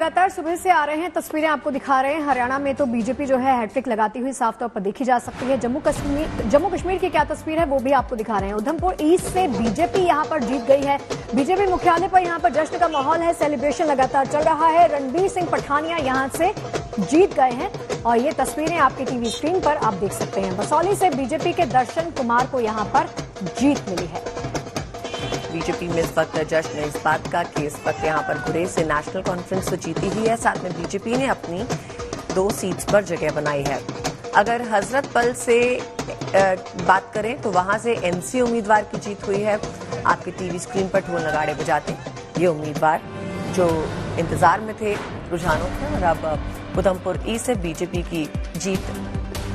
लगातार सुबह से आ रहे हैं, तस्वीरें आपको दिखा रहे हैं। हरियाणा में तो बीजेपी जो है हैट्रिक लगाती हुई साफ तौर पर देखी जा सकती है। जम्मू कश्मीर की क्या तस्वीर है वो भी आपको दिखा रहे हैं। उधमपुर ईस्ट से बीजेपी यहां पर जीत गई है। बीजेपी मुख्यालय पर यहां पर जश्न का माहौल है, सेलिब्रेशन लगातार चल रहा है। रणबीर सिंह पठानिया यहां से जीत गए हैं और ये तस्वीरें आपकी टीवी स्क्रीन पर आप देख सकते हैं। बसौली से बीजेपी के दर्शन कुमार को यहां पर जीत मिली है। बीजेपी में इस वक्त जश्न इस बात का कि इस वक्त यहाँ पर गुरेज से नेशनल कॉन्फ्रेंस तो जीती ही है, साथ में बीजेपी ने अपनी 2 सीट्स पर जगह बनाई है। अगर हजरत बल से बात करें तो वहां से एनसी उम्मीदवार की जीत हुई है। आपकी टीवी स्क्रीन पर ढोल नगाड़े बजाते ये उम्मीदवार जो इंतजार में थे रुझानों के, और अब उधमपुर ईस्ट से बीजेपी की जीत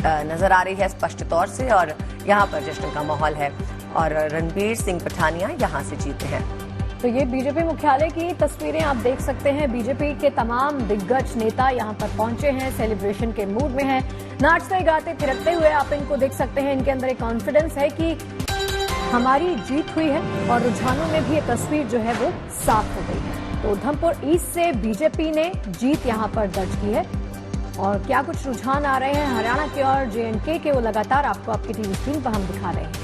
नजर आ रही है स्पष्ट तौर से, और यहाँ पर जश्न का माहौल है और रणबीर सिंह पठानिया यहां से जीते हैं। तो ये बीजेपी मुख्यालय की तस्वीरें आप देख सकते हैं। बीजेपी के तमाम दिग्गज नेता यहां पर पहुंचे हैं, सेलिब्रेशन के मूड में हैं, नाचते गाते थिरकते हुए आप इनको देख सकते हैं। इनके अंदर एक कॉन्फिडेंस है कि हमारी जीत हुई है और रुझानों में भी ये तस्वीर जो है वो साफ हो गई है। तो उधमपुर ईस्ट से बीजेपी ने जीत यहां पर दर्ज की है और क्या कुछ रुझान आ रहे हैं हरियाणा के और JNK के, वो लगातार आपको आपकी टीवी स्क्रीन पर हम दिखा रहे हैं।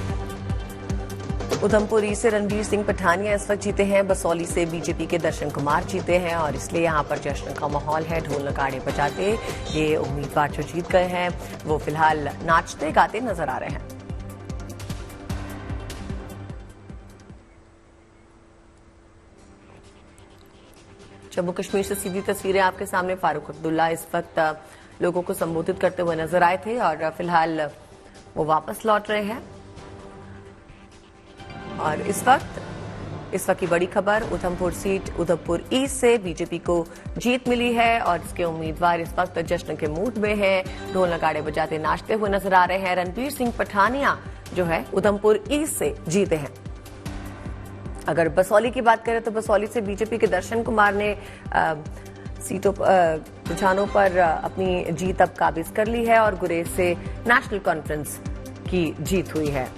उधमपुर ईस्ट से रणबीर सिंह पठानिया इस वक्त जीते हैं। बसौली से बीजेपी के दर्शन कुमार जीते हैं और इसलिए यहाँ पर जश्न का माहौल है, ढोल नगाड़े बजाते ये उम्मीदवार जो जीत गए हैं वो फिलहाल नाचते गाते नजर आ रहे हैं। जम्मू कश्मीर से सीधी तस्वीरें आपके सामने। फारूक अब्दुल्ला इस वक्त लोगों को संबोधित करते हुए नजर आए थे और फिलहाल वो वापस लौट रहे हैं। और इस वक्त की बड़ी खबर, उधमपुर सीट उधमपुर ईस्ट से बीजेपी को जीत मिली है और इसके उम्मीदवार इस वक्त जश्न के मूड में हैं, ढोल नगाड़े बजाते नाचते हुए नजर आ रहे हैं। रणबीर सिंह पठानिया जो है उधमपुर ईस्ट से जीते हैं। अगर बसौली की बात करें तो बसौली से बीजेपी के दर्शन कुमार ने सीटों रुझानों पर अपनी जीत अब काबिज कर ली है और गुरेज से नेशनल कॉन्फ्रेंस की जीत हुई है।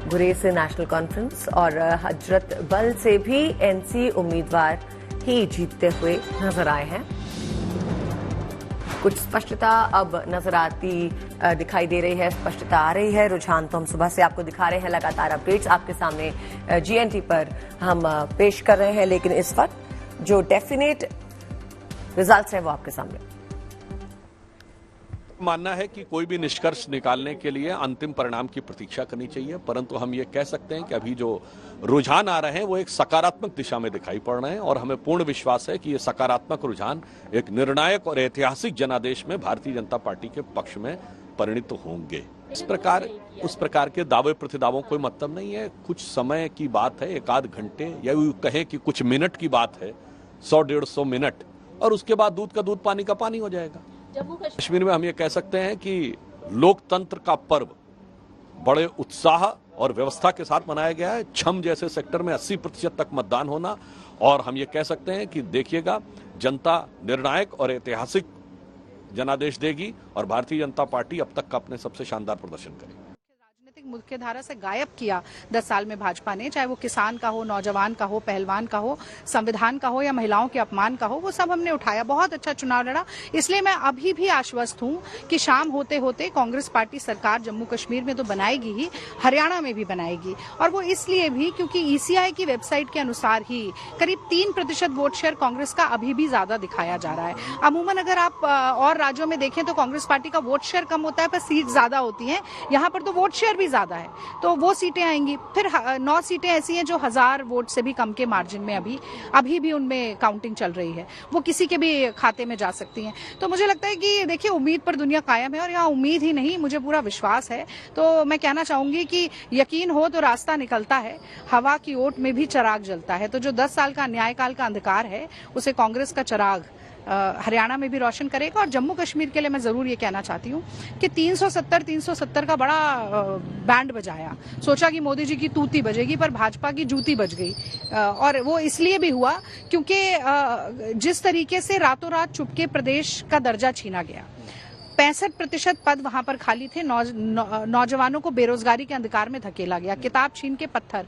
गुरेज से नेशनल कॉन्फ्रेंस और हजरत बल से भी एनसी उम्मीदवार ही जीतते हुए नजर आए हैं। कुछ स्पष्टता अब दिखाई दे रही है, स्पष्टता आ रही है। रुझान तो हम सुबह से आपको दिखा रहे हैं, लगातार अपडेट्स आपके सामने GNT पर हम पेश कर रहे हैं, लेकिन इस वक्त जो डेफिनेट रिजल्ट्स हैं वो आपके सामने। मानना है कि कोई भी निष्कर्ष निकालने के लिए अंतिम परिणाम की प्रतीक्षा करनी चाहिए, परंतु हम ये कह सकते हैं कि अभी जो रुझान आ रहे हैं वो एक सकारात्मक दिशा में दिखाई पड़ रहे हैं और हमें पूर्ण विश्वास है कि ये सकारात्मक रुझान एक निर्णायक और ऐतिहासिक जनादेश में भारतीय जनता पार्टी के पक्ष में परिणित होंगे। उस प्रकार के दावे प्रतिदावों कोई मतलब नहीं है। कुछ समय की बात है, 1-8 घंटे या यूं कहें कि कुछ मिनट की बात है, 100-150 मिनट, और उसके बाद दूध का दूध पानी का पानी हो जाएगा। कश्मीर में हम ये कह सकते हैं कि लोकतंत्र का पर्व बड़े उत्साह और व्यवस्था के साथ मनाया गया है। छम जैसे सेक्टर में 80% तक मतदान होना, और हम ये कह सकते हैं कि देखिएगा जनता निर्णायक और ऐतिहासिक जनादेश देगी और भारतीय जनता पार्टी अब तक का अपने सबसे शानदार प्रदर्शन करेगी। मुख्य धारा से गायब किया 10 साल में भाजपा ने, चाहे वो किसान का हो, नौजवान का हो, पहलवान का हो, संविधान का हो या महिलाओं के अपमान का हो, वो सब हमने उठाया। बहुत अच्छा चुनाव लड़ा। इसलिए मैं अभी भी आश्वस्त हूं कि शाम होते होते कांग्रेस पार्टी सरकार जम्मू कश्मीर में तो बनाएगी ही, हरियाणा में भी बनाएगी। और वो इसलिए भी क्योंकि ECI की वेबसाइट के अनुसार ही करीब 3% वोट शेयर कांग्रेस का अभी भी ज्यादा दिखाया जा रहा है। अमूमन अगर आप और राज्यों में देखें तो कांग्रेस पार्टी का वोट शेयर कम होता है पर सीट ज्यादा होती है। यहाँ पर तो वोट शेयर भी ज्यादा है, तो वो सीटें आएंगी। फिर 9 सीटें ऐसी हैं जो 1000 वोट से भी कम के मार्जिन में अभी भी उनमें काउंटिंग चल रही है, वो किसी के भी खाते में जा सकती हैं। तो मुझे लगता है कि देखिए, उम्मीद पर दुनिया कायम है और यहाँ उम्मीद ही नहीं, मुझे पूरा विश्वास है। तो मैं कहना चाहूंगी कि यकीन हो तो रास्ता निकलता है, हवा की ओट में भी चिराग जलता है। तो जो 10 साल का न्यायकाल का अंधकार है उसे कांग्रेस का चिराग हरियाणा में भी रोशन करेगा। और जम्मू कश्मीर के लिए मैं जरूर ये कहना चाहती हूँ कि 370 का बड़ा बैंड बजाया, सोचा कि मोदी जी की तूती बजेगी, पर भाजपा की जूती बज गई। और वो इसलिए भी हुआ क्योंकि जिस तरीके से रातों रात चुपके प्रदेश का दर्जा छीना गया, 65% पद वहां पर खाली थे, नौजवानों को बेरोजगारी के अंधकार में धकेला गया, किताब छीन के पत्थर